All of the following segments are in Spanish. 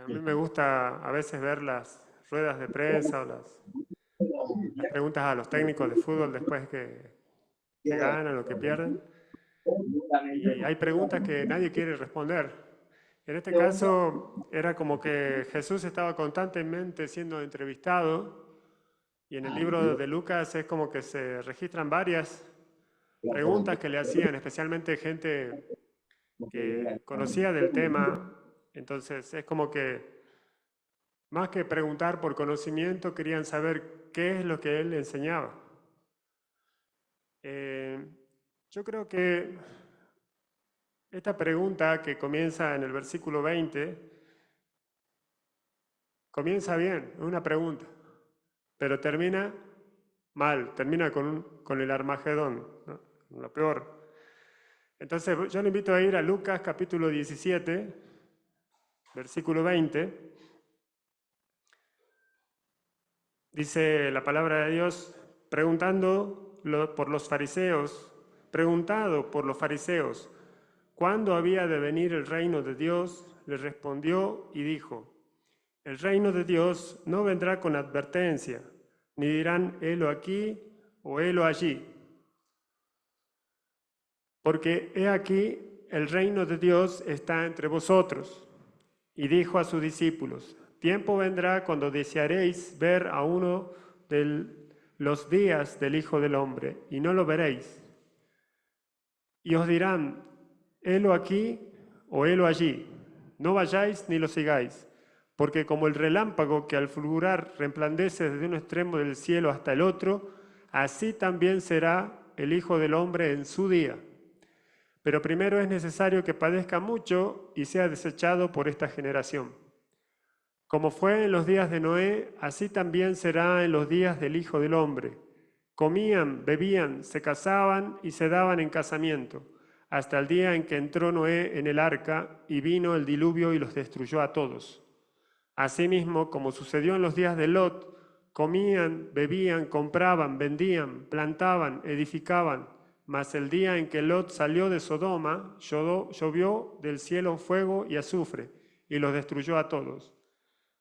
A mí me gusta a veces ver las ruedas de prensa o las preguntas a los técnicos de fútbol después que ganan o que pierden. Y hay preguntas que nadie quiere responder. En este caso era como que Jesús estaba constantemente siendo entrevistado y en el libro de Lucas es como que se registran varias preguntas que le hacían, especialmente gente que conocía del tema. Entonces es como que más que preguntar por conocimiento, querían saber qué es lo que él enseñaba. Eh, yo creo que esta pregunta que comienza en el versículo 20, comienza bien, es una pregunta, pero termina mal, termina con el Armagedón, ¿no? Lo peor. Entonces yo le invito a ir a Lucas capítulo 17, versículo 20. Dice la palabra de Dios, preguntado por los fariseos, ¿cuándo había de venir el reino de Dios? Les respondió y dijo, el reino de Dios no vendrá con advertencia, ni dirán, helo aquí o helo allí. Porque he aquí, el reino de Dios está entre vosotros. Y dijo a sus discípulos, tiempo vendrá cuando desearéis ver a uno de los días del Hijo del Hombre, y no lo veréis. Y os dirán, helo aquí o helo allí, no vayáis ni lo sigáis, porque como el relámpago que al fulgurar resplandece desde un extremo del cielo hasta el otro, así también será el Hijo del Hombre en su día. Pero primero es necesario que padezca mucho y sea desechado por esta generación. Como fue en los días de Noé, así también será en los días del Hijo del Hombre. Comían, bebían, se casaban y se daban en casamiento, hasta el día en que entró Noé en el arca y vino el diluvio y los destruyó a todos. Asimismo, como sucedió en los días de Lot, comían, bebían, compraban, vendían, plantaban, edificaban, mas el día en que Lot salió de Sodoma, llovió del cielo fuego y azufre, y los destruyó a todos.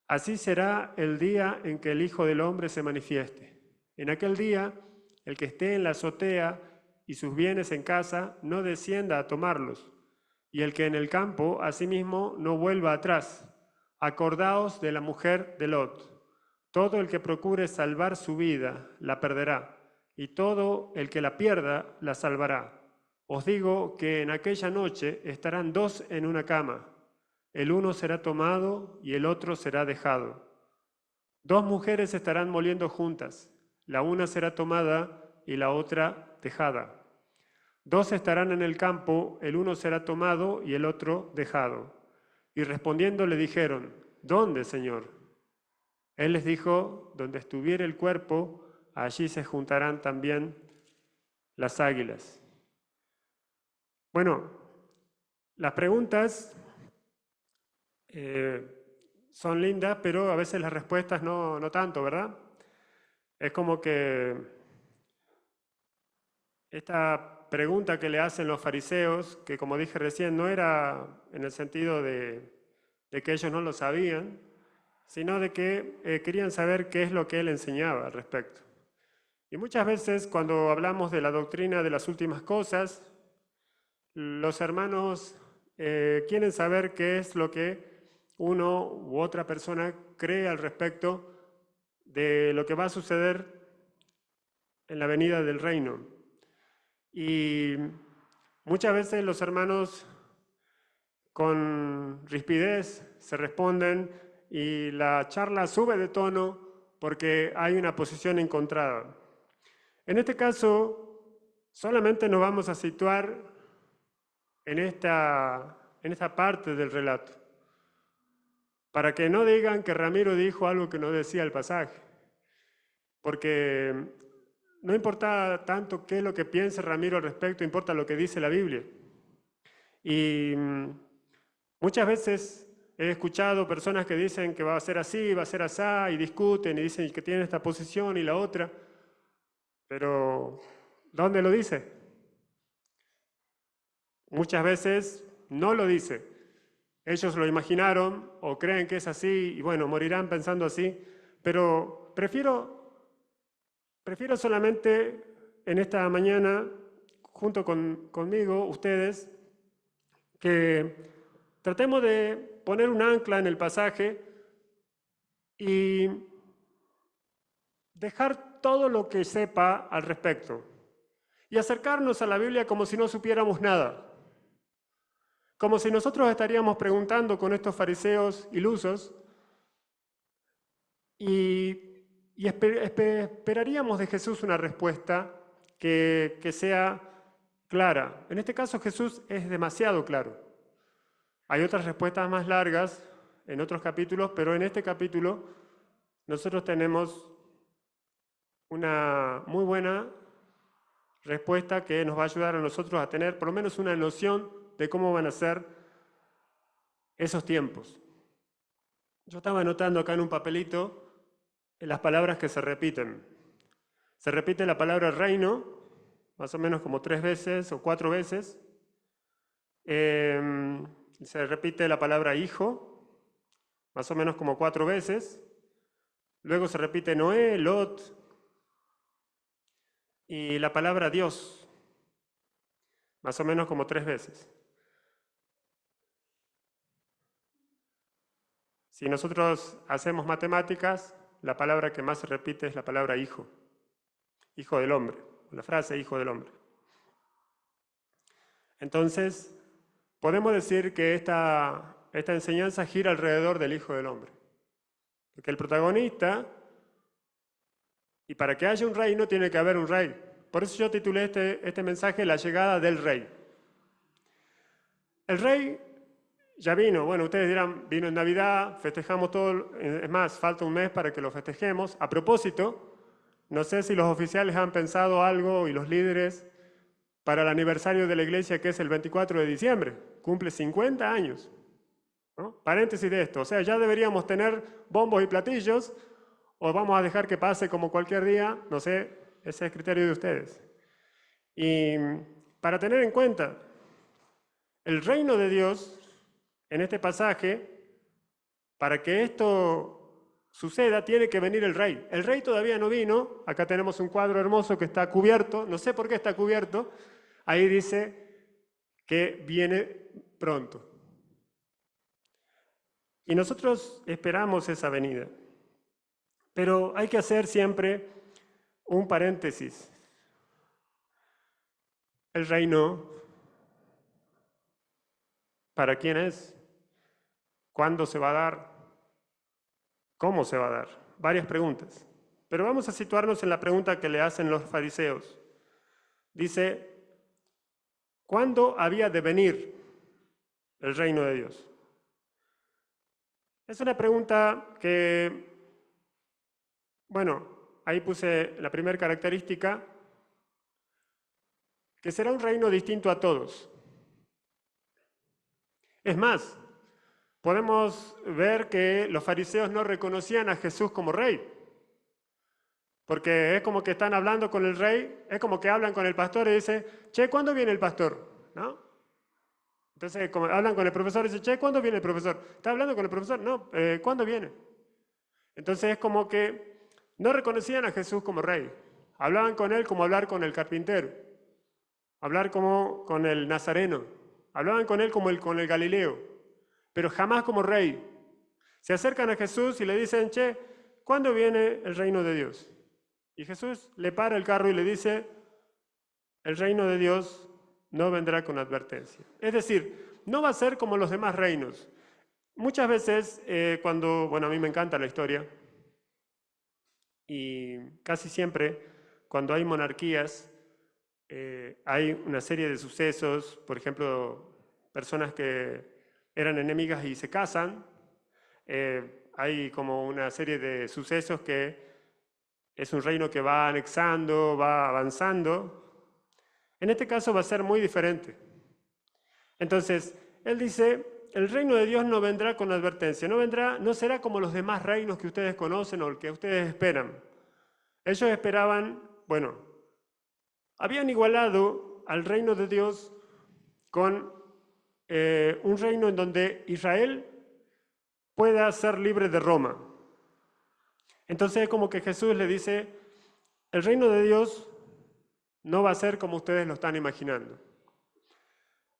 Así será el día en que el Hijo del Hombre se manifieste. En aquel día, el que esté en la azotea y sus bienes en casa, no descienda a tomarlos, y el que en el campo, asimismo, no vuelva atrás. Acordaos de la mujer de Lot. Todo el que procure salvar su vida, la perderá, y todo el que la pierda, la salvará. Os digo que en aquella noche estarán dos en una cama. El uno será tomado y el otro será dejado. Dos mujeres estarán moliendo juntas. La una será tomada y la otra dejada. Dos estarán en el campo, el uno será tomado y el otro dejado. Y respondiendo le dijeron, ¿dónde, Señor? Él les dijo, donde estuviera el cuerpo, allí se juntarán también las águilas. Bueno, las preguntas son lindas, pero a veces las respuestas no tanto, ¿verdad? Es como que esta pregunta que le hacen los fariseos, que como dije recién, no era en el sentido de que ellos no lo sabían, sino de que querían saber qué es lo que él enseñaba al respecto. Y muchas veces cuando hablamos de la doctrina de las últimas cosas, los hermanos quieren saber qué es lo que uno u otra persona cree al respecto de lo que va a suceder en la venida del reino. Y muchas veces los hermanos con rispidez se responden y la charla sube de tono porque hay una posición encontrada. En este caso, solamente nos vamos a situar en esta parte del relato, para que no digan que Ramiro dijo algo que no decía el pasaje, porque no importa tanto qué es lo que piense Ramiro al respecto, importa lo que dice la Biblia. Y muchas veces he escuchado personas que dicen que va a ser así, va a ser asá, y discuten y dicen que tienen esta posición y la otra, pero ¿dónde lo dice? Muchas veces no lo dice. ellos lo imaginaron o creen que es así y bueno, morirán pensando así, pero prefiero solamente en esta mañana, junto conmigo, ustedes, que tratemos de poner un ancla en el pasaje y dejar todo lo que sepa al respecto y acercarnos a la Biblia como si no supiéramos nada. Como si nosotros estaríamos preguntando con estos fariseos ilusos y esperaríamos de Jesús una respuesta que sea clara. En este caso Jesús es demasiado claro. Hay otras respuestas más largas en otros capítulos, pero en este capítulo nosotros tenemos una muy buena respuesta que nos va a ayudar a nosotros a tener por lo menos una noción de cómo van a ser esos tiempos. Yo estaba anotando acá en un papelito las palabras que se repiten. Se repite la palabra reino, más o menos como 3 veces o 4 veces. Se repite la palabra hijo, más o menos como 4 veces. Luego se repite Noé, Lot y la palabra Dios, más o menos como 3 veces. Si nosotros hacemos matemáticas, la palabra que más se repite es la palabra hijo, hijo del hombre, la frase hijo del hombre. Entonces, podemos decir que esta enseñanza gira alrededor del hijo del hombre. Porque el protagonista, y para que haya un reino tiene que haber un rey. Por eso yo titulé este mensaje La llegada del rey. El rey ya vino, bueno, ustedes dirán, vino en Navidad, festejamos todo, es más, falta un mes para que lo festejemos. A propósito, no sé si los oficiales han pensado algo y los líderes para el aniversario de la iglesia que es el 24 de diciembre, cumple 50 años. ¿No? Paréntesis de esto, o sea, ya deberíamos tener bombos y platillos o vamos a dejar que pase como cualquier día, no sé, ese es criterio de ustedes. Y para tener en cuenta, el reino de Dios, en este pasaje, para que esto suceda, tiene que venir el rey. El rey todavía no vino, acá tenemos un cuadro hermoso que está cubierto, no sé por qué está cubierto, ahí dice que viene pronto. Y nosotros esperamos esa venida. Pero hay que hacer siempre un paréntesis. El reino, ¿para quién es? ¿Cuándo se va a dar? ¿Cómo se va a dar? Varias preguntas. Pero vamos a situarnos en la pregunta que le hacen los fariseos. Dice, ¿cuándo había de venir el reino de Dios? Es una pregunta que, bueno, ahí puse la primera característica, que será un reino distinto a todos. Es más, podemos ver que los fariseos no reconocían a Jesús como rey, porque es como que están hablando con el rey, es como que hablan con el pastor y dicen, che, ¿cuándo viene el pastor? ¿No? Entonces, como hablan con el profesor y dicen, che, ¿cuándo viene el profesor? ¿Está hablando con el profesor? No, ¿cuándo viene? Entonces es como que no reconocían a Jesús como rey, hablaban con él como hablar con el carpintero, hablar como con el nazareno, hablaban con él como con el Galileo, pero jamás como rey. Se acercan a Jesús y le dicen, che, ¿cuándo viene el reino de Dios? Y Jesús le para el carro y le dice, el reino de Dios no vendrá con advertencia. Es decir, no va a ser como los demás reinos. Muchas veces bueno, a mí me encanta la historia, y casi siempre cuando hay monarquías, hay una serie de sucesos, por ejemplo, personas que eran enemigas y se casan, hay como una serie de sucesos que es un reino que va anexando, va avanzando. En este caso va a ser muy diferente. Entonces, él dice, el reino de Dios no vendrá con advertencia, no será como los demás reinos que ustedes conocen o el que ustedes esperan. Ellos esperaban, bueno, habían igualado al reino de Dios con un reino en donde Israel pueda ser libre de Roma. Entonces es como que Jesús le dice, el reino de Dios no va a ser como ustedes lo están imaginando.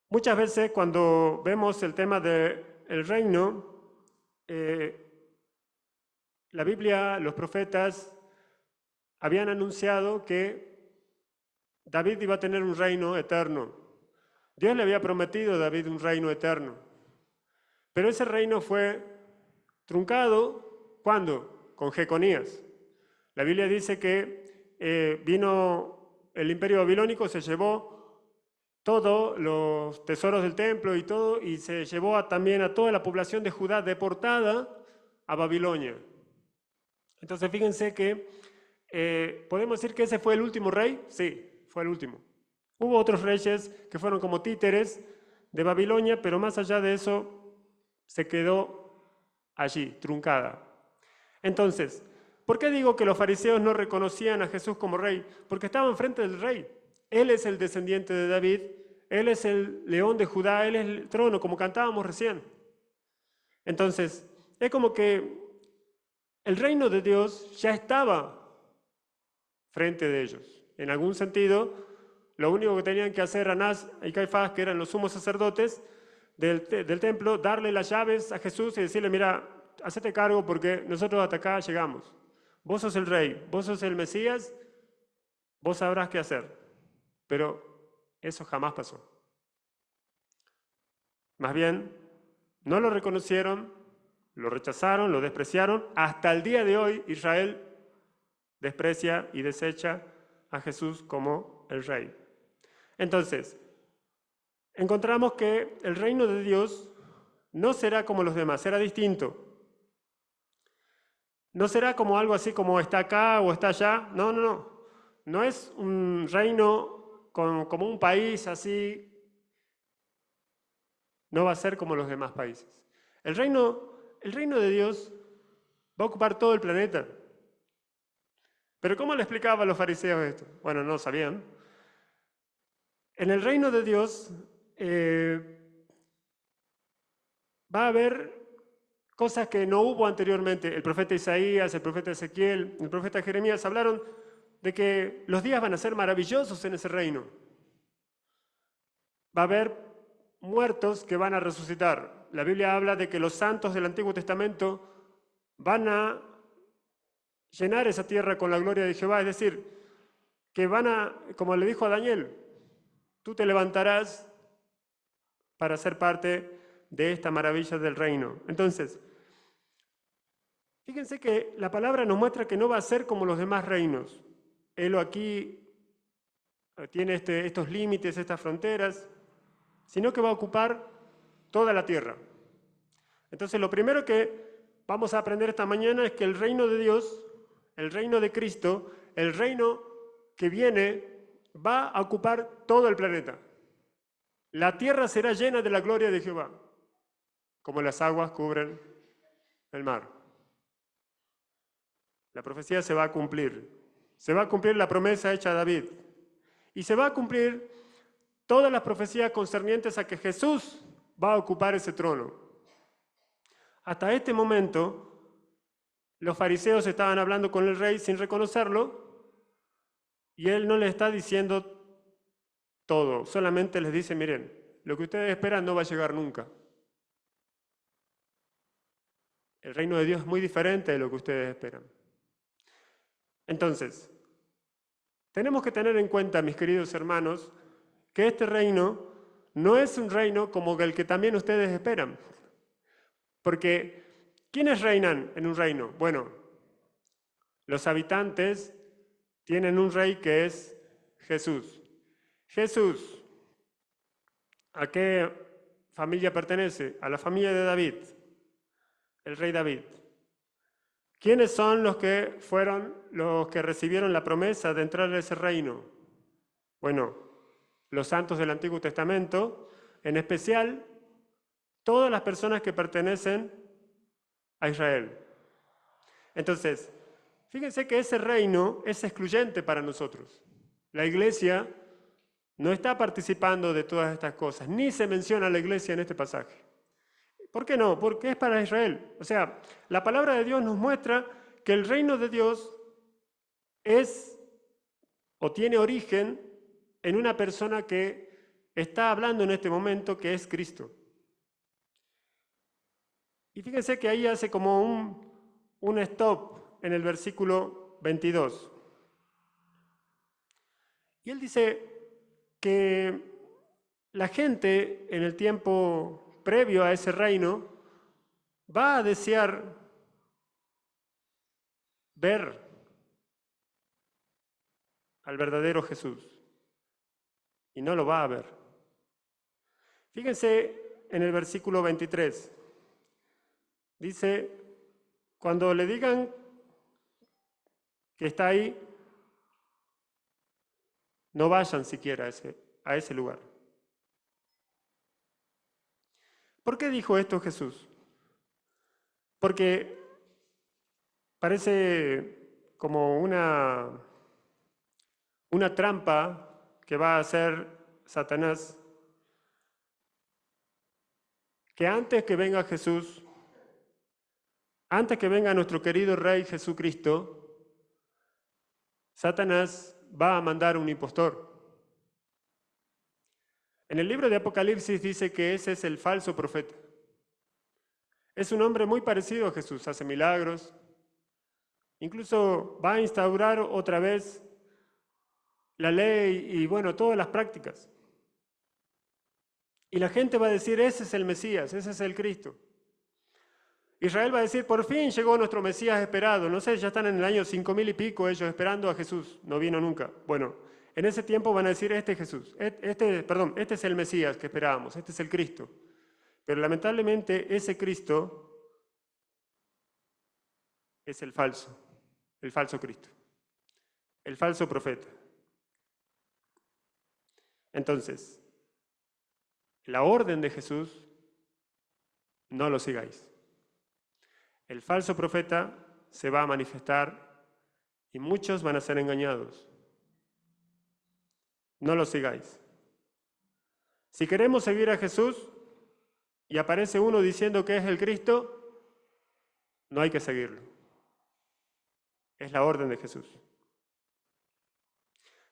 Muchas veces cuando vemos el tema del reino, la Biblia, los profetas habían anunciado que David iba a tener un reino eterno. Dios le había prometido a David un reino eterno. Pero ese reino fue truncado, ¿cuándo? Con Jeconías. La Biblia dice que vino el imperio babilónico, se llevó todos los tesoros del templo y todo, y se llevó también a toda la población de Judá deportada a Babilonia. Entonces fíjense que ¿podemos decir que ese fue el último rey? Sí, fue el último. Hubo otros reyes que fueron como títeres de Babilonia, pero más allá de eso se quedó allí, truncada. Entonces, ¿por qué digo que los fariseos no reconocían a Jesús como rey? Porque estaban frente del rey. Él es el descendiente de David, él es el león de Judá, él es el trono, como cantábamos recién. Entonces, es como que el reino de Dios ya estaba frente de ellos. En algún sentido, lo único que tenían que hacer Anás y Caifás, que eran los sumos sacerdotes del templo, darle las llaves a Jesús y decirle, mira, hacete cargo porque nosotros hasta acá llegamos. Vos sos el rey, vos sos el Mesías, vos sabrás qué hacer. Pero eso jamás pasó. Más bien, no lo reconocieron, lo rechazaron, lo despreciaron. Hasta el día de hoy, Israel desprecia y desecha a Jesús como el rey. Entonces, encontramos que el reino de Dios no será como los demás, será distinto. No será como algo así como está acá o está allá. No, no, no. No es un reino como un país así. No va a ser como los demás países. El reino de Dios va a ocupar todo el planeta. Pero ¿cómo le explicaba a los fariseos esto? Bueno, no sabían. En el reino de Dios va a haber cosas que no hubo anteriormente. El profeta Isaías, el profeta Ezequiel, el profeta Jeremías hablaron de que los días van a ser maravillosos en ese reino. Va a haber muertos que van a resucitar. La Biblia habla de que los santos del Antiguo Testamento van a llenar esa tierra con la gloria de Jehová, es decir, que van a, como le dijo a Daniel, tú te levantarás para ser parte de esta maravilla del reino. Entonces, fíjense que la palabra nos muestra que no va a ser como los demás reinos. Él aquí tiene estos límites, estas fronteras, sino que va a ocupar toda la tierra. Entonces, lo primero que vamos a aprender esta mañana es que el reino de Dios, el reino de Cristo, el reino que viene, va a ocupar todo el planeta. La tierra será llena de la gloria de Jehová, como las aguas cubren el mar. La profecía se va a cumplir. Se va a cumplir la promesa hecha a David. Y se va a cumplir todas las profecías concernientes a que Jesús va a ocupar ese trono. Hasta este momento, los fariseos estaban hablando con el rey sin reconocerlo, y él no les está diciendo todo, solamente les dice, miren, lo que ustedes esperan no va a llegar nunca. El reino de Dios es muy diferente de lo que ustedes esperan. Entonces, tenemos que tener en cuenta, mis queridos hermanos, que este reino no es un reino como el que también ustedes esperan. Porque, ¿quiénes reinan en un reino? Bueno, los habitantes tienen un rey que es Jesús. Jesús, ¿a qué familia pertenece? A la familia de David, el rey David. ¿Quiénes son los que fueron los que recibieron la promesa de entrar a ese reino? Bueno, los santos del Antiguo Testamento, en especial todas las personas que pertenecen a Israel. Entonces, fíjense que ese reino es excluyente para nosotros. La iglesia no está participando de todas estas cosas, ni se menciona a la iglesia en este pasaje. ¿Por qué no? Porque es para Israel. O sea, la palabra de Dios nos muestra que el reino de Dios es o tiene origen en una persona que está hablando en este momento, que es Cristo. Y fíjense que ahí hace como un stop en el versículo 22. Y él dice que la gente en el tiempo previo a ese reino va a desear ver al verdadero Jesús y no lo va a ver. Fíjense en el versículo 23. Dice, cuando le digan que está ahí, no vayan siquiera a ese lugar. ¿Por qué dijo esto Jesús? Porque parece como una trampa que va a hacer Satanás, que antes que venga Jesús, antes que venga nuestro querido Rey Jesucristo, Satanás va a mandar un impostor. En el libro de Apocalipsis dice que ese es el falso profeta. Es un hombre muy parecido a Jesús, hace milagros, incluso va a instaurar otra vez la ley y bueno, todas las prácticas. Y la gente va a decir, ese es el Mesías, ese es el Cristo. Israel va a decir, por fin llegó nuestro Mesías esperado. No sé, ya están en el año 5000 y pico ellos esperando a Jesús. No vino nunca. Bueno, en ese tiempo van a decir, este es Jesús. Este es el Mesías que esperábamos, este es el Cristo. Pero lamentablemente ese Cristo es el falso Cristo, el falso profeta. Entonces, la orden de Jesús, no lo sigáis. El falso profeta se va a manifestar y muchos van a ser engañados. No lo sigáis. Si queremos seguir a Jesús y aparece uno diciendo que es el Cristo, no hay que seguirlo. Es la orden de Jesús.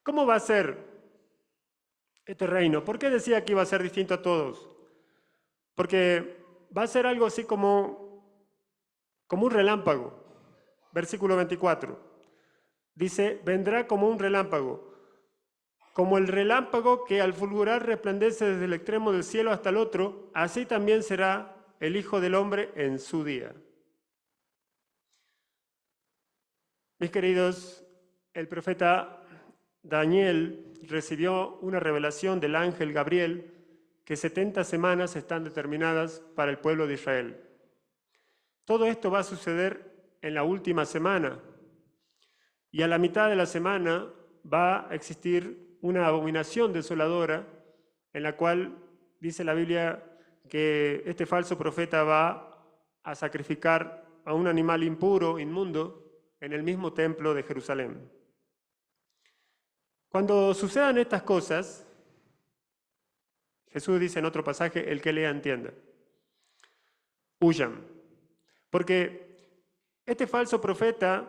¿Cómo va a ser este reino? ¿Por qué decía que iba a ser distinto a todos? Porque va a ser algo así como un relámpago. Versículo 24. Dice, vendrá como un relámpago, como el relámpago que al fulgurar resplandece desde el extremo del cielo hasta el otro, así también será el Hijo del Hombre en su día. Mis queridos, el profeta Daniel recibió una revelación del ángel Gabriel que 70 semanas están determinadas para el pueblo de Israel. Todo esto va a suceder en la última semana y a la mitad de la semana va a existir una abominación desoladora en la cual dice la Biblia que este falso profeta va a sacrificar a un animal impuro, inmundo, en el mismo templo de Jerusalén. Cuando sucedan estas cosas, Jesús dice en otro pasaje, el que lea entienda, huyan. Porque este falso profeta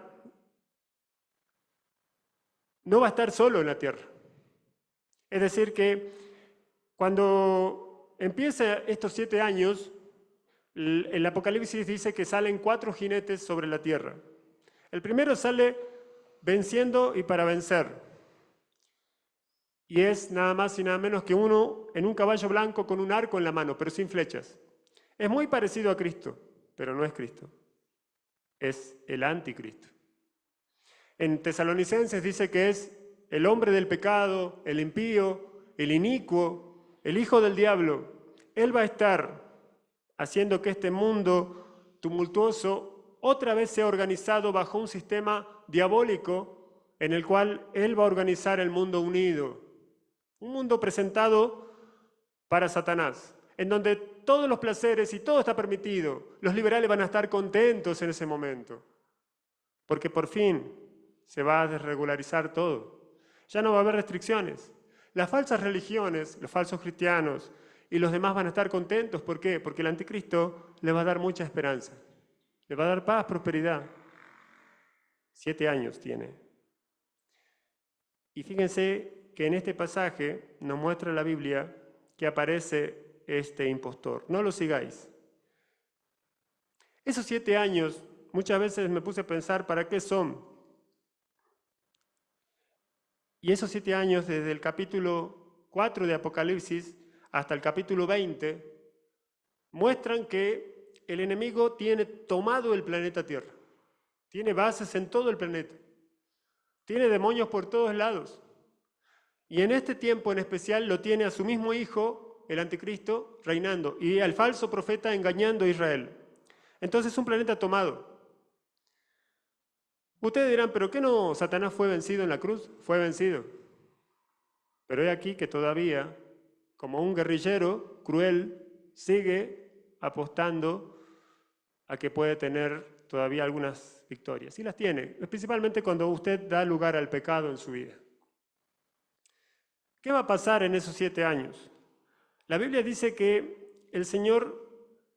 no va a estar solo en la tierra. Es decir, que cuando empieza estos 7 años, el Apocalipsis dice que salen 4 jinetes sobre la tierra. El primero sale venciendo y para vencer. Y es nada más y nada menos que uno en un caballo blanco con un arco en la mano, pero sin flechas. Es muy parecido a Cristo, pero no es Cristo. Es el anticristo. En Tesalonicenses dice que es el hombre del pecado, el impío, el inicuo, el hijo del diablo. Él va a estar haciendo que este mundo tumultuoso otra vez sea organizado bajo un sistema diabólico en el cual él va a organizar el mundo unido. Un mundo presentado para Satanás, en donde todos los placeres y todo está permitido. Los liberales van a estar contentos en ese momento, porque por fin se va a desregularizar todo. Ya no va a haber restricciones. Las falsas religiones, los falsos cristianos y los demás van a estar contentos. ¿Por qué? Porque el anticristo les va a dar mucha esperanza. Les va a dar paz, prosperidad. 7 años tiene. Y fíjense que en este pasaje nos muestra la Biblia que aparece este impostor. No lo sigáis. Esos 7 años, muchas veces me puse a pensar, ¿para qué son? Y esos 7 años, desde el capítulo 4 de Apocalipsis hasta el capítulo 20, muestran que el enemigo tiene tomado el planeta Tierra. Tiene bases en todo el planeta. Tiene demonios por todos lados. Y en este tiempo en especial lo tiene a su mismo hijo, el anticristo, reinando, y al falso profeta engañando a Israel. Entonces es un planeta tomado. Ustedes dirán, ¿pero qué no Satanás fue vencido en la cruz? Fue vencido. Pero he aquí que todavía, como un guerrillero cruel, sigue apostando a que puede tener todavía algunas victorias. Y las tiene, principalmente cuando usted da lugar al pecado en su vida. ¿Qué va a pasar en esos 7 años? La Biblia dice que el Señor,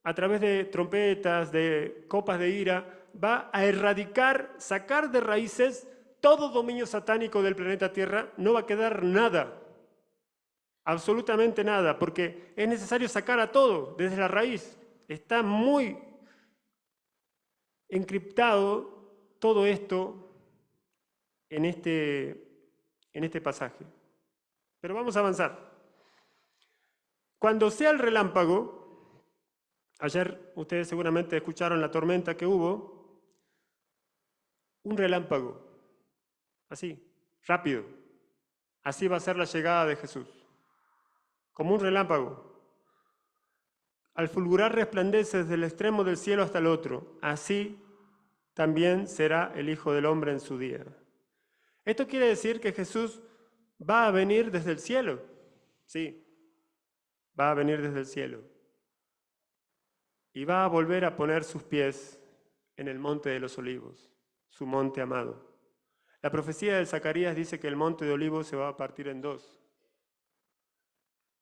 a través de trompetas, de copas de ira, va a erradicar, sacar de raíces todo dominio satánico del planeta Tierra. No va a quedar nada, absolutamente nada, porque es necesario sacar a todo desde la raíz. Está muy encriptado todo esto en este pasaje. Pero vamos a avanzar. Cuando sea el relámpago, ayer ustedes seguramente escucharon la tormenta que hubo, un relámpago, así, rápido. Así va a ser la llegada de Jesús, como un relámpago. Al fulgurar resplandece desde el extremo del cielo hasta el otro, así también será el Hijo del Hombre en su día. Esto quiere decir que Jesús va a venir desde el cielo, sí, va a venir desde el cielo. Y va a volver a poner sus pies en el monte de los olivos, su monte amado. La profecía de Zacarías dice que el monte de olivos se va a partir en 2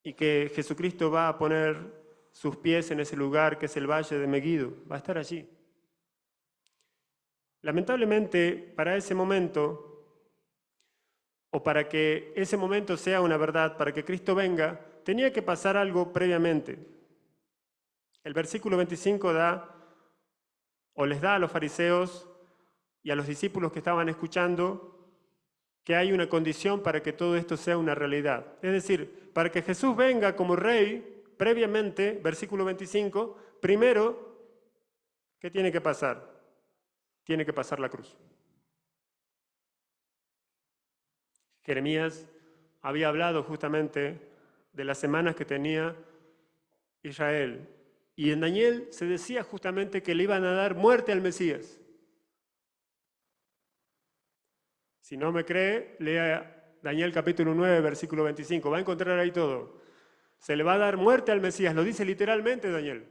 y que Jesucristo va a poner sus pies en ese lugar que es el valle de Megiddo, va a estar allí. Lamentablemente, para ese momento, o para que ese momento sea una verdad, para que Cristo venga, tenía que pasar algo previamente. El versículo 25 les da a los fariseos y a los discípulos que estaban escuchando que hay una condición para que todo esto sea una realidad. Es decir, para que Jesús venga como rey, previamente, versículo 25, primero, ¿qué tiene que pasar? Tiene que pasar la cruz. Jeremías había hablado justamente de las semanas que tenía Israel. Y en Daniel se decía justamente que le iban a dar muerte al Mesías. Si no me cree, lea Daniel capítulo 9, versículo 25. Va a encontrar ahí todo. Se le va a dar muerte al Mesías, lo dice literalmente Daniel.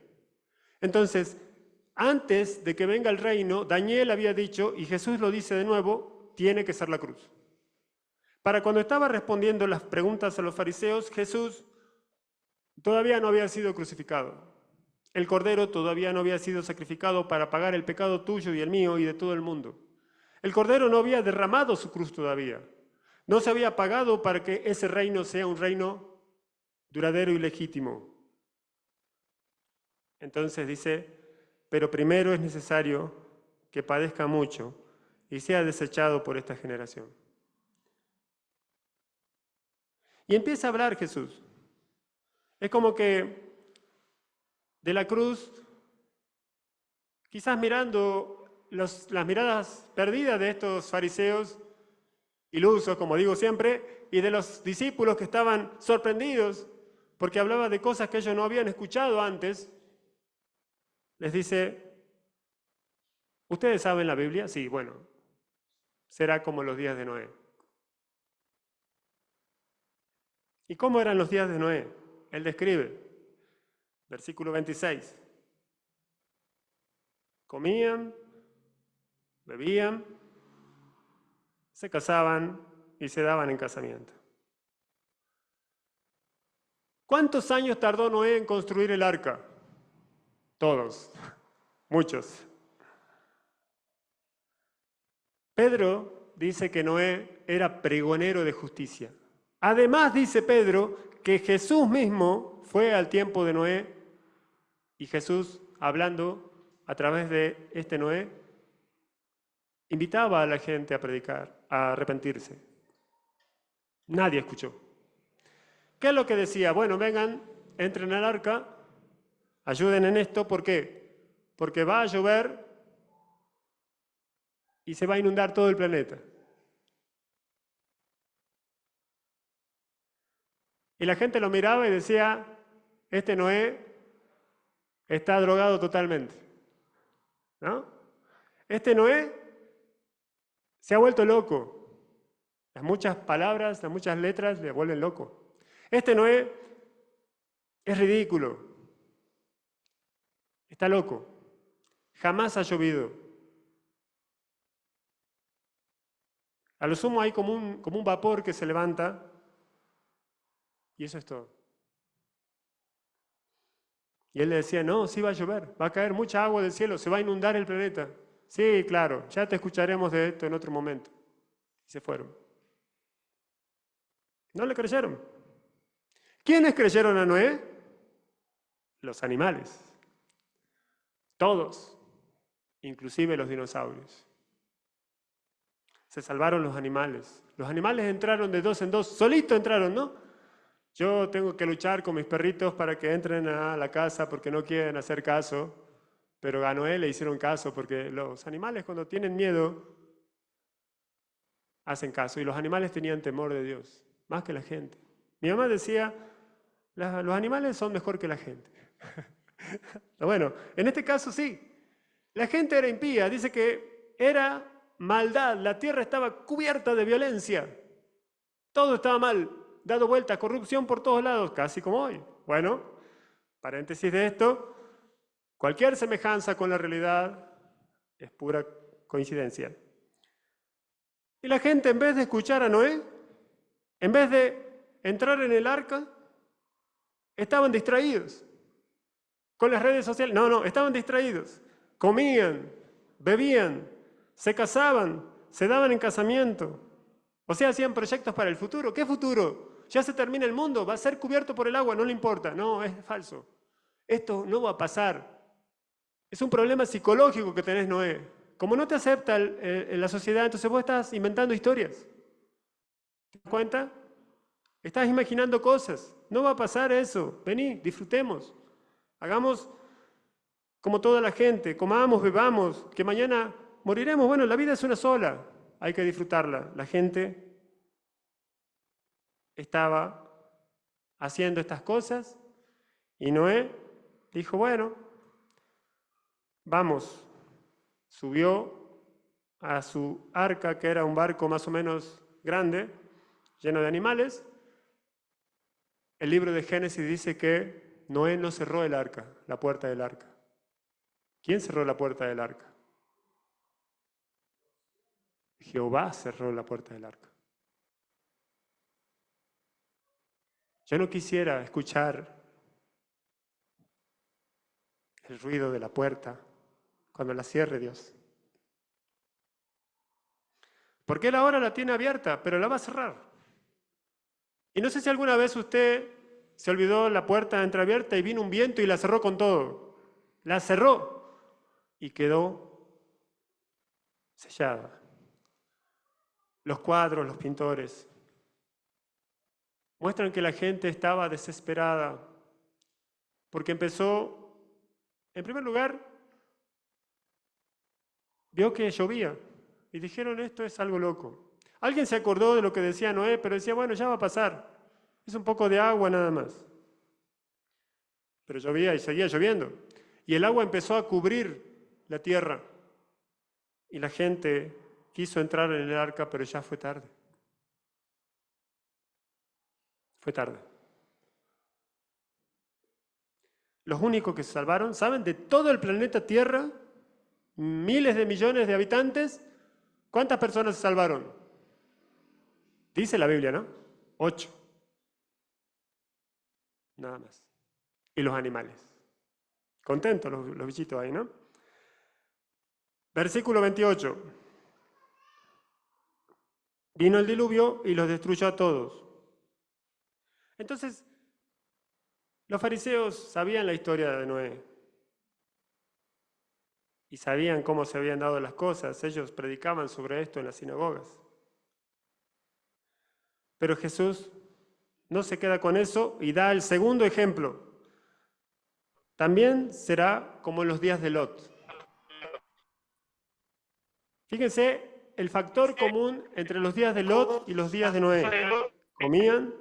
Entonces, antes de que venga el reino, Daniel había dicho, y Jesús lo dice de nuevo, tiene que ser la cruz. Para cuando estaba respondiendo las preguntas a los fariseos, Jesús todavía no había sido crucificado. El Cordero todavía no había sido sacrificado para pagar el pecado tuyo y el mío y de todo el mundo. El Cordero no había derramado su cruz todavía. No se había pagado para que ese reino sea un reino duradero y legítimo. Entonces dice, pero primero es necesario que padezca mucho y sea desechado por esta generación. Y empieza a hablar Jesús. Es como que de la cruz, quizás mirando las miradas perdidas de estos fariseos, ilusos, como digo siempre, y de los discípulos que estaban sorprendidos porque hablaba de cosas que ellos no habían escuchado antes, les dice, ¿ustedes saben la Biblia? Sí, bueno, será como los días de Noé. ¿Y cómo eran los días de Noé? Él describe, versículo 26. Comían, bebían, se casaban y se daban en casamiento. ¿Cuántos años tardó Noé en construir el arca? Todos, muchos. Pedro dice que Noé era pregonero de justicia. Además dice Pedro que Jesús mismo fue al tiempo de Noé y Jesús, hablando a través de este Noé, invitaba a la gente a predicar, a arrepentirse. Nadie escuchó. ¿Qué es lo que decía? Bueno, vengan, entren al arca, ayuden en esto. ¿Por qué? Porque va a llover y se va a inundar todo el planeta. Y la gente lo miraba y decía, este Noé está drogado totalmente, ¿no? Este Noé se ha vuelto loco. Las muchas palabras, las muchas letras le vuelven loco. Este Noé es ridículo. Está loco. Jamás ha llovido. A lo sumo hay como un vapor que se levanta y eso es todo. Y él le decía, no, sí va a llover, va a caer mucha agua del cielo, se va a inundar el planeta. Sí, claro, ya te escucharemos de esto en otro momento. Y se fueron. No le creyeron. ¿Quiénes creyeron a Noé? Los animales. Todos, inclusive los dinosaurios. Se salvaron los animales. Los animales entraron de dos en dos, solitos entraron, ¿no? Yo tengo que luchar con mis perritos para que entren a la casa porque no quieren hacer caso, pero a Noé le hicieron caso porque los animales cuando tienen miedo hacen caso y los animales tenían temor de Dios, más que la gente. Mi mamá decía, los animales son mejor que la gente. Bueno, en este caso sí. La gente era impía, dice que era maldad, la tierra estaba cubierta de violencia. Todo estaba mal, dado vuelta, corrupción por todos lados, casi como hoy. Bueno, paréntesis de esto, cualquier semejanza con la realidad es pura coincidencia. Y la gente, en vez de escuchar a Noé, en vez de entrar en el arca, estaban distraídos. Con las redes sociales, no, estaban distraídos. Comían, bebían, se casaban, se daban en casamiento. O sea, hacían proyectos para el futuro. ¿Qué futuro? Ya se termina el mundo, va a ser cubierto por el agua, no le importa. No, es falso. Esto no va a pasar. Es un problema psicológico que tenés, Noé. Como no te acepta la sociedad, entonces vos estás inventando historias. ¿Te das cuenta? Estás imaginando cosas. No va a pasar eso. Vení, disfrutemos. Hagamos como toda la gente. Comamos, bebamos, que mañana moriremos. Bueno, la vida es una sola. Hay que disfrutarla. La gente estaba haciendo estas cosas y Noé dijo, bueno, vamos. Subió a su arca, que era un barco más o menos grande, lleno de animales. El libro de Génesis dice que Noé no cerró el arca, la puerta del arca. ¿Quién cerró la puerta del arca? Jehová cerró la puerta del arca. Yo no quisiera escuchar el ruido de la puerta cuando la cierre Dios. Porque Él ahora la tiene abierta, pero la va a cerrar. Y no sé si alguna vez usted se olvidó la puerta entreabierta y vino un viento y la cerró con todo. La cerró y quedó sellada. Los cuadros, los pintores, muestran que la gente estaba desesperada porque empezó, en primer lugar, vio que llovía y dijeron, esto es algo loco. Alguien se acordó de lo que decía Noé, pero decía, bueno, ya va a pasar, es un poco de agua nada más. Pero llovía y seguía lloviendo. Y el agua empezó a cubrir la tierra y la gente quiso entrar en el arca, pero ya fue tarde. Fue tarde. Los únicos que se salvaron, ¿saben? De todo el planeta Tierra, miles de millones de habitantes, ¿cuántas personas se salvaron? Dice la Biblia, ¿no? 8. nada más. Y los animales. Contentos los bichitos ahí, ¿no? Versículo 28. Vino el diluvio y los destruyó a todos. Entonces, los fariseos sabían la historia de Noé. Y sabían cómo se habían dado las cosas. Ellos predicaban sobre esto en las sinagogas. Pero Jesús no se queda con eso y da el segundo ejemplo. También será como en los días de Lot. Fíjense el factor común entre los días de Lot y los días de Noé. Comían,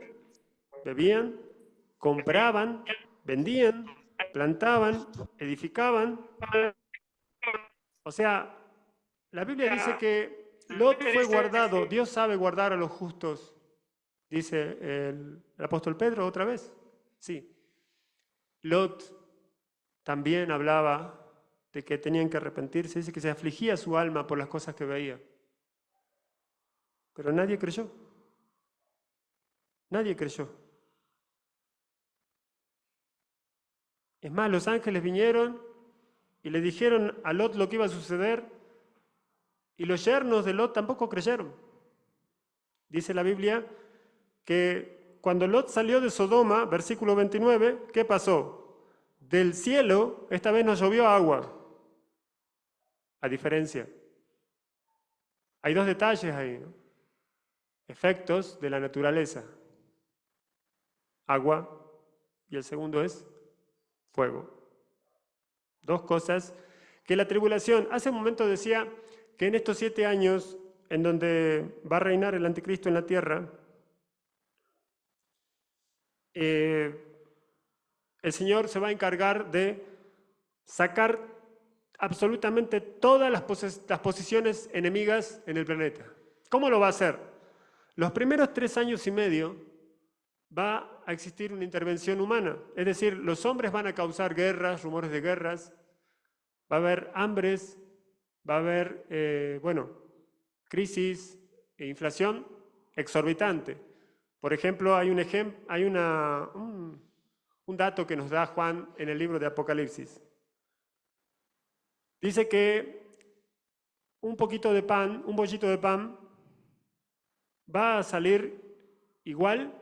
bebían, compraban, vendían, plantaban, edificaban. O sea, la Biblia dice que Lot fue guardado. Dios sabe guardar a los justos, dice el apóstol Pedro otra vez. Sí. Lot también hablaba de que tenían que arrepentirse, dice que se afligía su alma por las cosas que veía. Pero nadie creyó. Nadie creyó. Es más, los ángeles vinieron y le dijeron a Lot lo que iba a suceder, y los yernos de Lot tampoco creyeron. Dice la Biblia que cuando Lot salió de Sodoma, versículo 29, ¿qué pasó? Del cielo esta vez no llovió agua. A diferencia. Hay dos detalles ahí, ¿no? Efectos de la naturaleza. Agua, y el segundo es fuego. Dos cosas que la tribulación, hace un momento decía que en estos 7 años en donde va a reinar el anticristo en la tierra, el Señor se va a encargar de sacar absolutamente todas las posiciones enemigas en el planeta. ¿Cómo lo va a hacer? Los primeros 3 años y medio va a existir una intervención humana, es decir, los hombres van a causar guerras, rumores de guerras, va a haber hambres, va a haber, crisis e inflación exorbitante. Por ejemplo, hay un dato que nos da Juan en el libro de Apocalipsis. Dice que un poquito de pan, un bollito de pan, va a salir igual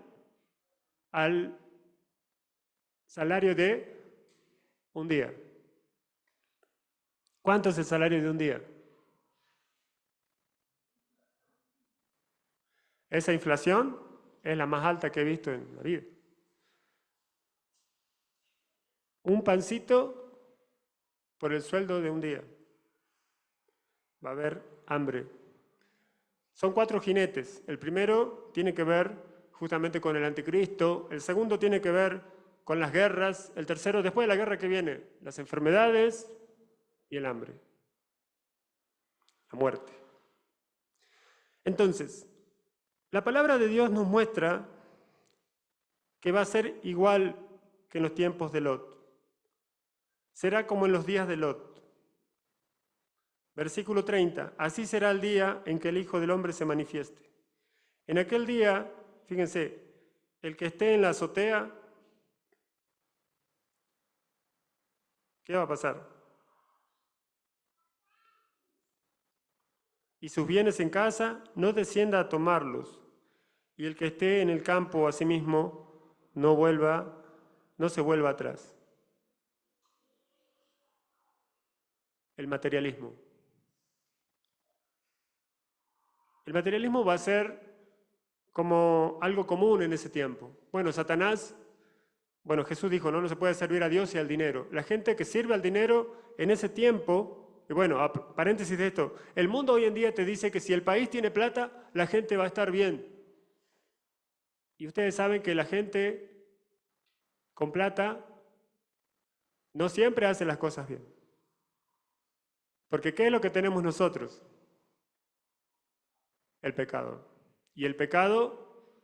al salario de un día. ¿Cuánto es el salario de un día? Esa inflación es la más alta que he visto en la vida. Un pancito por el sueldo de un día. Va a haber hambre. Son 4 jinetes. El primero tiene que ver justamente con el anticristo. El segundo tiene que ver con las guerras. El tercero, después de la guerra que viene, las enfermedades y el hambre. La muerte. Entonces, la palabra de Dios nos muestra que va a ser igual que en los tiempos de Lot. Será como en los días de Lot. Versículo 30. Así será el día en que el Hijo del Hombre se manifieste. En aquel día, fíjense, el que esté en la azotea, ¿qué va a pasar? Y sus bienes en casa, no descienda a tomarlos. Y el que esté en el campo asimismo, no se vuelva atrás. El materialismo. El materialismo va a ser como algo común en ese tiempo. Bueno, Jesús dijo, no se puede servir a Dios y al dinero. La gente que sirve al dinero en ese tiempo, y bueno, paréntesis de esto, el mundo hoy en día te dice que si el país tiene plata, la gente va a estar bien. Y ustedes saben que la gente con plata no siempre hace las cosas bien. Porque ¿qué es lo que tenemos nosotros? El pecado. Y el pecado,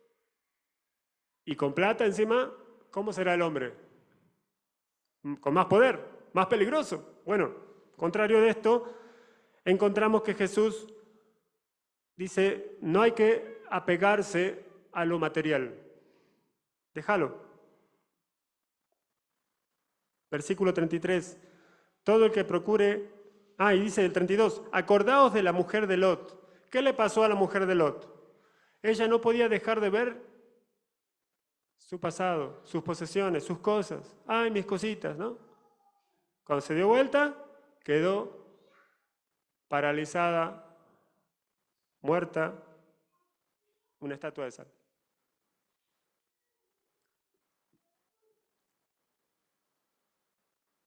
y con plata encima, ¿cómo será el hombre? Con más poder, más peligroso. Bueno, contrario de esto, encontramos que Jesús dice, no hay que apegarse a lo material. Déjalo. Versículo 33. Todo el que procure... y dice el 32. Acordaos de la mujer de Lot. ¿Qué le pasó a la mujer de Lot? Ella no podía dejar de ver su pasado, sus posesiones, sus cosas. Ay, mis cositas, ¿no? Cuando se dio vuelta, quedó paralizada, muerta, una estatua de sal.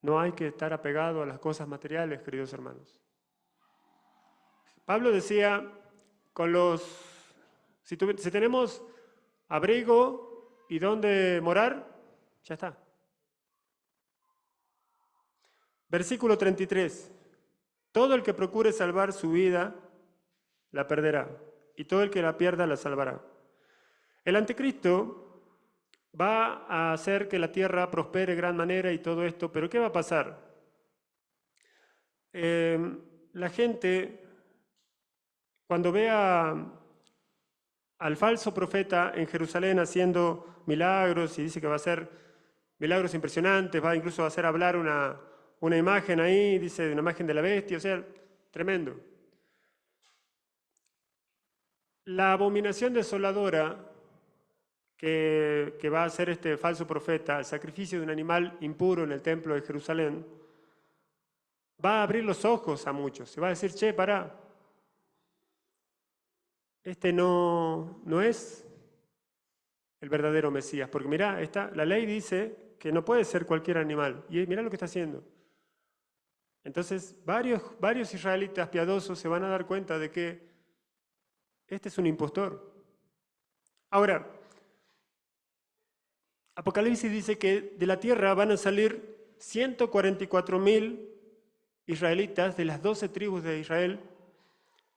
No hay que estar apegado a las cosas materiales, queridos hermanos. Pablo decía, si tenemos abrigo y dónde morar, ya está. Versículo 33. Todo el que procure salvar su vida, la perderá, y todo el que la pierda, la salvará. El anticristo va a hacer que la tierra prospere de gran manera y todo esto, pero ¿qué va a pasar? La gente, cuando vea al falso profeta en Jerusalén haciendo milagros, y dice que va a hacer milagros impresionantes, va incluso a hacer hablar una imagen ahí, dice de una imagen de la bestia, o sea, tremendo. La abominación desoladora que va a hacer este falso profeta, el sacrificio de un animal impuro en el templo de Jerusalén, va a abrir los ojos a muchos. Se va a decir, che, pará, este no es el verdadero Mesías, porque mirá, la ley dice que no puede ser cualquier animal, y mirá lo que está haciendo. Entonces, varios israelitas piadosos se van a dar cuenta de que este es un impostor. Ahora, Apocalipsis dice que de la tierra van a salir 144.000 israelitas de las 12 tribus de Israel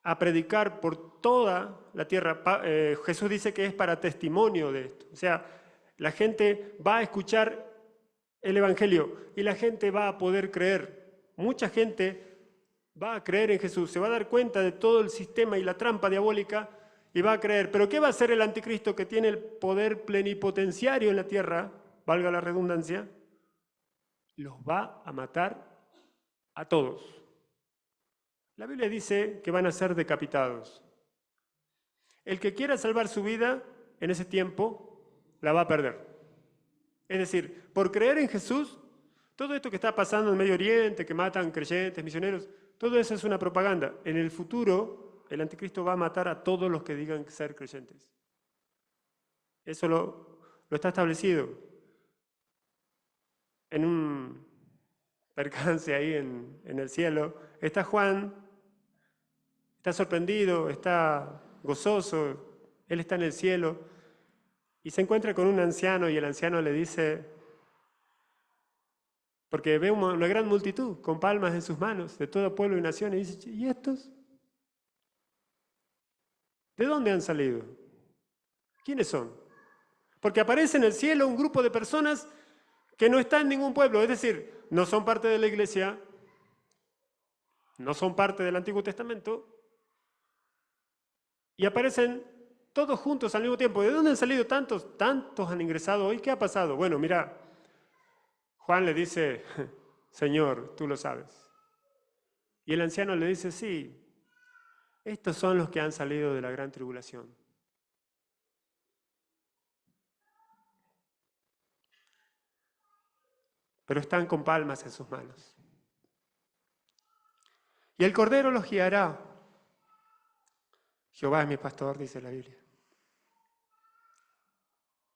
a predicar por toda la tierra. Jesús dice que es para testimonio de esto. O sea, la gente va a escuchar el Evangelio y la gente va a poder creer. Mucha gente va a creer en Jesús, se va a dar cuenta de todo el sistema y la trampa diabólica y va a creer. Pero ¿qué va a hacer el anticristo que tiene el poder plenipotenciario en la tierra? Valga la redundancia. Los va a matar a todos. La Biblia dice que van a ser decapitados. El que quiera salvar su vida en ese tiempo, la va a perder. Es decir, por creer en Jesús, todo esto que está pasando en Medio Oriente, que matan creyentes, misioneros, todo eso es una propaganda. En el futuro, el anticristo va a matar a todos los que digan ser creyentes. Eso lo está establecido. En un percance ahí en el cielo, está Juan, está sorprendido, está gozoso, él está en el cielo y se encuentra con un anciano y el anciano le dice, porque ve una gran multitud con palmas en sus manos de todo pueblo y nación y dice, ¿y estos? ¿De dónde han salido? ¿Quiénes son? Porque aparece en el cielo un grupo de personas que no están en ningún pueblo, es decir, no son parte de la iglesia, no son parte del Antiguo Testamento, y aparecen todos juntos al mismo tiempo. ¿De dónde han salido tantos? Tantos han ingresado hoy. ¿Qué ha pasado? Bueno, mira, Juan le dice, Señor, tú lo sabes. Y el anciano le dice, sí, estos son los que han salido de la gran tribulación. Pero están con palmas en sus manos. Y el Cordero los guiará. Jehová es mi pastor, dice la Biblia.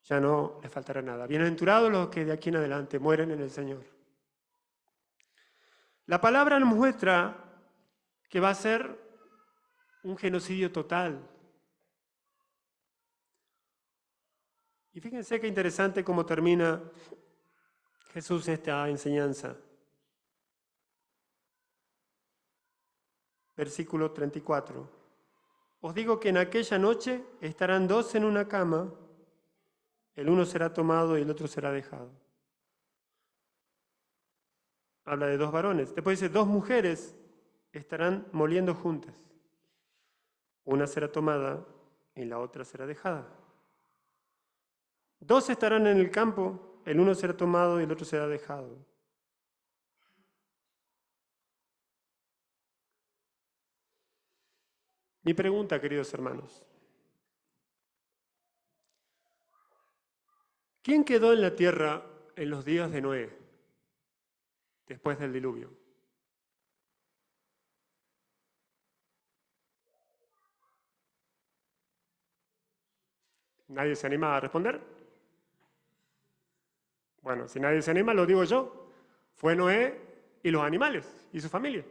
Ya no les faltará nada. Bienaventurados los que de aquí en adelante mueren en el Señor. La palabra nos muestra que va a ser un genocidio total. Y fíjense qué interesante cómo termina Jesús esta enseñanza. Versículo 34. Os digo que en aquella noche estarán dos en una cama, el uno será tomado y el otro será dejado. Habla de dos varones. Después dice, dos mujeres estarán moliendo juntas. Una será tomada y la otra será dejada. Dos estarán en el campo, el uno será tomado y el otro será dejado. Mi pregunta, queridos hermanos, ¿quién quedó en la tierra en los días de Noé, después del diluvio? ¿Nadie se anima a responder? Bueno, si nadie se anima, lo digo yo. Fue Noé y los animales y su familia.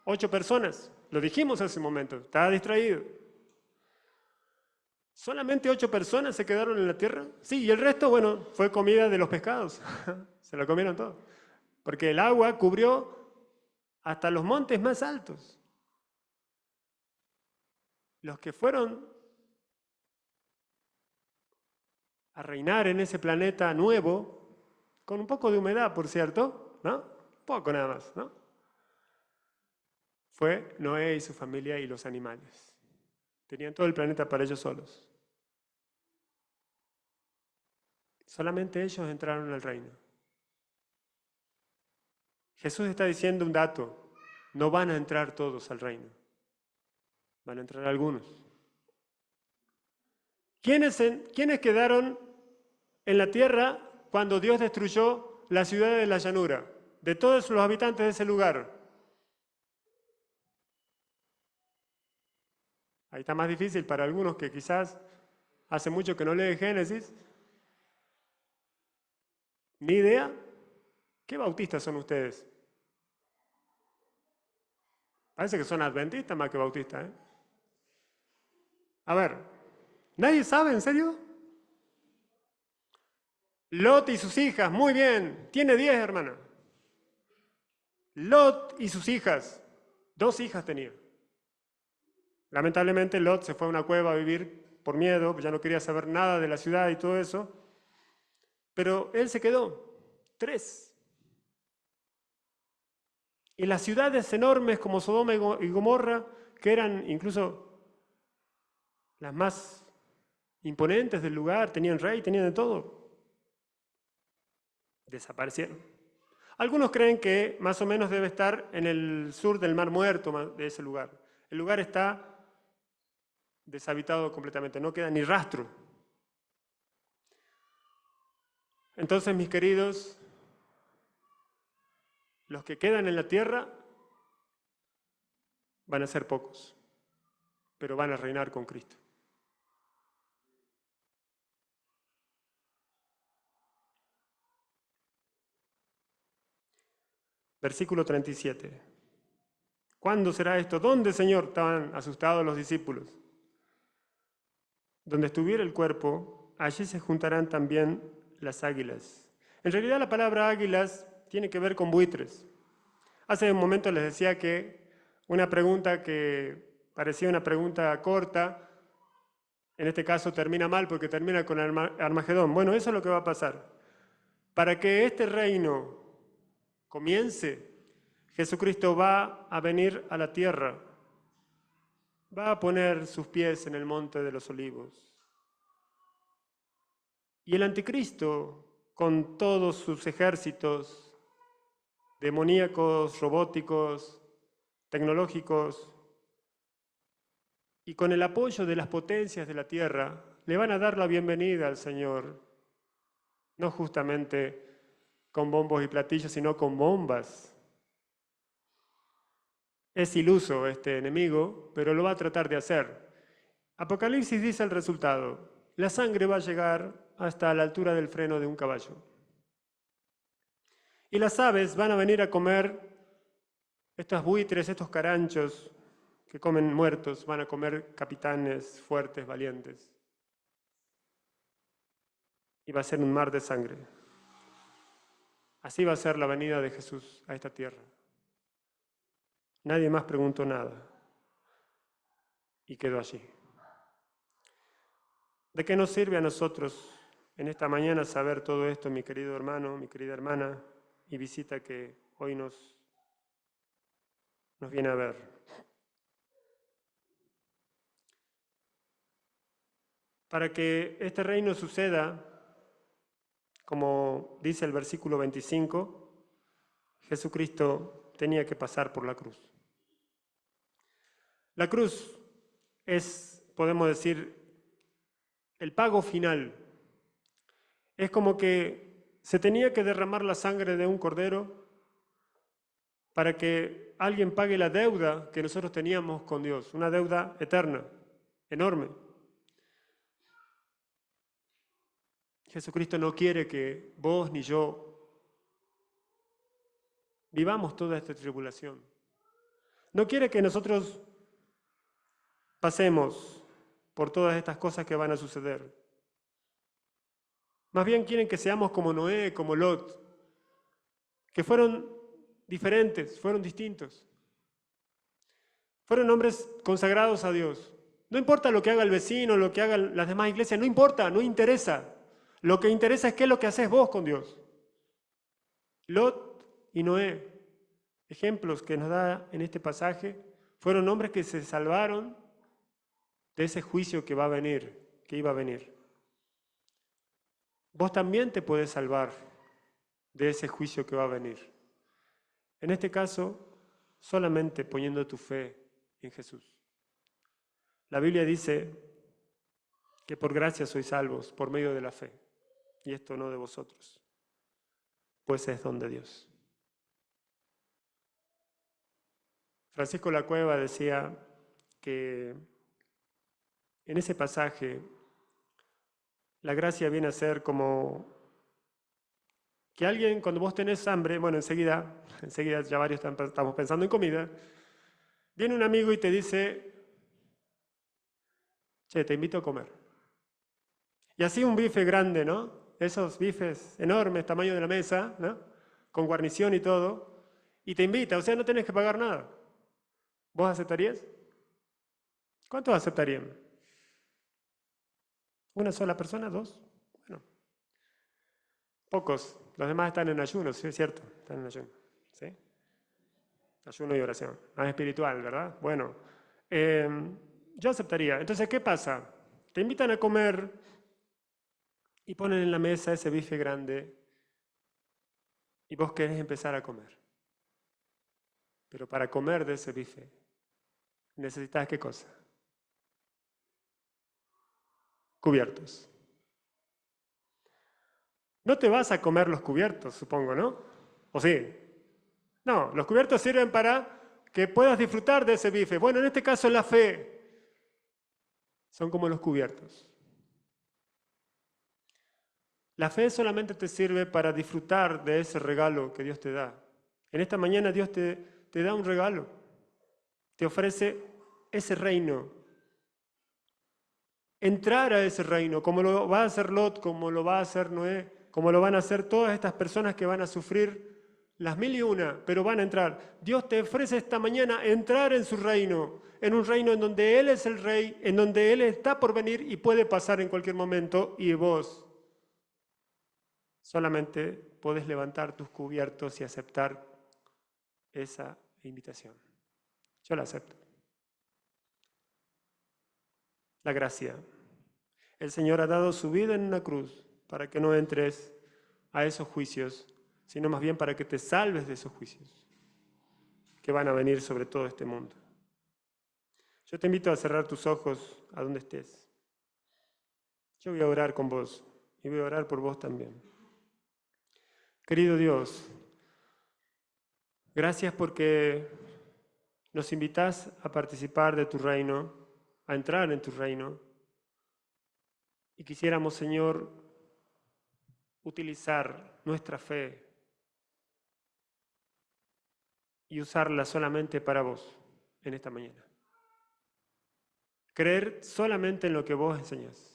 8 personas. Lo dijimos hace un momento. Estaba distraído. ¿Solamente 8 personas se quedaron en la tierra? Sí, y el resto, bueno, fue comida de los pescados. Se lo comieron todo. Porque el agua cubrió hasta los montes más altos. Los que fueron a reinar en ese planeta nuevo, con un poco de humedad, por cierto, ¿no? Poco nada más, ¿no? Fue Noé y su familia y los animales. Tenían todo el planeta para ellos solos. Solamente ellos entraron al reino. Jesús está diciendo un dato. No van a entrar todos al reino. Van a entrar algunos. ¿Quiénes quedaron en la tierra cuando Dios destruyó la ciudad de la llanura? De todos los habitantes de ese lugar. Ahí está más difícil para algunos que quizás hace mucho que no leen Génesis. ¿Ni idea? ¿Qué bautistas son ustedes? Parece que son adventistas más que bautistas, ¿eh? A ver, ¿nadie sabe, en serio? Lot y sus hijas, muy bien, tiene 10 hermanas. Lot y sus hijas, 2 hijas tenía. Lamentablemente Lot se fue a una cueva a vivir por miedo, ya no quería saber nada de la ciudad y todo eso, pero él se quedó, 3. Y las ciudades enormes como Sodoma y Gomorra, que eran incluso las más imponentes del lugar, tenían rey, tenían de todo, desaparecieron. Algunos creen que más o menos debe estar en el sur del Mar Muerto de ese lugar. El lugar está deshabitado completamente, no queda ni rastro. Entonces, mis queridos, los que quedan en la tierra van a ser pocos, pero van a reinar con Cristo. Versículo 37. ¿Cuándo será esto? ¿Dónde, Señor? Estaban asustados los discípulos. Donde estuviera el cuerpo, allí se juntarán también las águilas. En realidad la palabra águilas tiene que ver con buitres. Hace un momento les decía que una pregunta que parecía una pregunta corta, en este caso termina mal porque termina con Armagedón. Bueno, eso es lo que va a pasar. Para que este reino comience, Jesucristo va a venir a la tierra, va a poner sus pies en el monte de los olivos. Y el anticristo, con todos sus ejércitos demoníacos, robóticos, tecnológicos, y con el apoyo de las potencias de la tierra, le van a dar la bienvenida al Señor, no justamente con bombos y platillos, sino con bombas. Es iluso este enemigo, pero lo va a tratar de hacer. Apocalipsis dice el resultado. La sangre va a llegar hasta la altura del freno de un caballo. Y las aves van a venir a comer, estos buitres, estos caranchos que comen muertos, van a comer capitanes fuertes, valientes. Y va a ser un mar de sangre. Así va a ser la venida de Jesús a esta tierra. Nadie más preguntó nada. Y quedó allí. ¿De qué nos sirve a nosotros en esta mañana saber todo esto, mi querido hermano, mi querida hermana y visita que hoy nos viene a ver? Para que este reino suceda, como dice el versículo 25, Jesucristo tenía que pasar por la cruz. La cruz es, podemos decir, el pago final. Es como que se tenía que derramar la sangre de un cordero para que alguien pague la deuda que nosotros teníamos con Dios, una deuda eterna, enorme. Jesucristo no quiere que vos ni yo vivamos toda esta tribulación. No quiere que nosotros pasemos por todas estas cosas que van a suceder. Más bien quieren que seamos como Noé, como Lot, que fueron diferentes, fueron distintos. Fueron hombres consagrados a Dios. No importa lo que haga el vecino, lo que hagan las demás iglesias, no importa, no interesa. Lo que interesa es qué es lo que haces vos con Dios. Lot y Noé, ejemplos que nos da en este pasaje, fueron hombres que se salvaron de ese juicio que va a venir, que iba a venir. Vos también te podés salvar de ese juicio que va a venir. En este caso, solamente poniendo tu fe en Jesús. La Biblia dice que por gracia sois salvos por medio de la fe, y esto no de vosotros, pues es don de Dios. Francisco La Cueva decía que en ese pasaje la gracia viene a ser como que alguien, cuando vos tenés hambre, bueno, enseguida ya varios estamos pensando en comida, viene un amigo y te dice, che, te invito a comer. Y así un bife grande, ¿no? Esos bifes enormes, tamaño de la mesa, ¿no? Con guarnición y todo, y te invita, o sea, no tenés que pagar nada. ¿Vos aceptarías? ¿Cuántos aceptarían? ¿Una sola persona? ¿Dos? Bueno, pocos. Los demás están en ayuno, sí, es cierto, están en ayuno. ¿Sí? Ayuno y oración. Más espiritual, ¿verdad? Bueno, yo aceptaría. Entonces, ¿qué pasa? Te invitan a comer y ponen en la mesa ese bife grande y vos querés empezar a comer. Pero para comer de ese bife, necesitas ¿qué cosa? Cubiertos. No te vas a comer los cubiertos, supongo, ¿no? ¿O sí? No, los cubiertos sirven para que puedas disfrutar de ese bife. Bueno, en este caso la fe son como los cubiertos. La fe solamente te sirve para disfrutar de ese regalo que Dios te da. En esta mañana Dios te da un regalo. Te ofrece ese reino. Entrar a ese reino, como lo va a hacer Lot, como lo va a hacer Noé, como lo van a hacer todas estas personas que van a sufrir las 1001, pero van a entrar. Dios te ofrece esta mañana entrar en su reino, en un reino en donde Él es el rey, en donde Él está por venir y puede pasar en cualquier momento, y vos solamente podés levantar tus cubiertos y aceptar esa invitación. Yo la acepto. La gracia. El Señor ha dado su vida en una cruz para que no entres a esos juicios, sino más bien para que te salves de esos juicios que van a venir sobre todo este mundo. Yo te invito a cerrar tus ojos a donde estés. Yo voy a orar con vos y voy a orar por vos también. Querido Dios, gracias porque nos invitas a participar de tu reino, a entrar en tu reino. Y quisiéramos, Señor, utilizar nuestra fe y usarla solamente para vos en esta mañana. Creer solamente en lo que vos enseñás.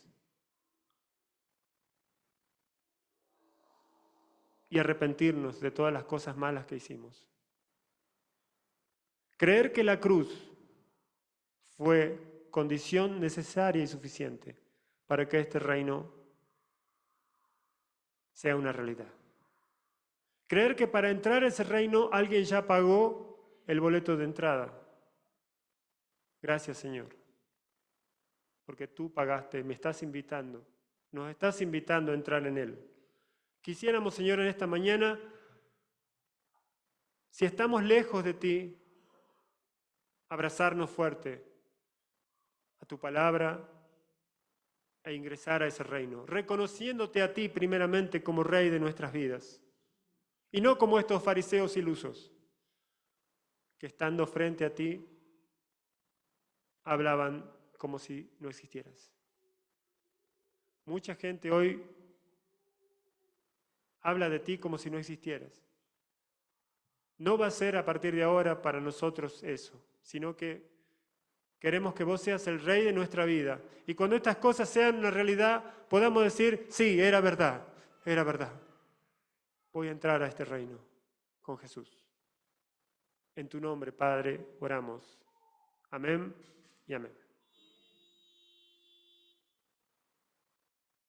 Y arrepentirnos de todas las cosas malas que hicimos. Creer que la cruz fue condición necesaria y suficiente para que este reino sea una realidad. Creer que para entrar a ese reino alguien ya pagó el boleto de entrada. Gracias, Señor, porque tú pagaste, me estás invitando, nos estás invitando a entrar en Él. Quisiéramos, Señor, en esta mañana, si estamos lejos de ti, abrazarnos fuerte a tu palabra e ingresar a ese reino, reconociéndote a ti primeramente como Rey de nuestras vidas. Y no como estos fariseos ilusos, que estando frente a ti, hablaban como si no existieras. Mucha gente hoy habla de ti como si no existieras. No va a ser a partir de ahora para nosotros eso, sino que queremos que vos seas el Rey de nuestra vida. Y cuando estas cosas sean una realidad, podamos decir, sí, era verdad, era verdad. Voy a entrar a este reino con Jesús. En tu nombre, Padre, oramos. Amén y amén.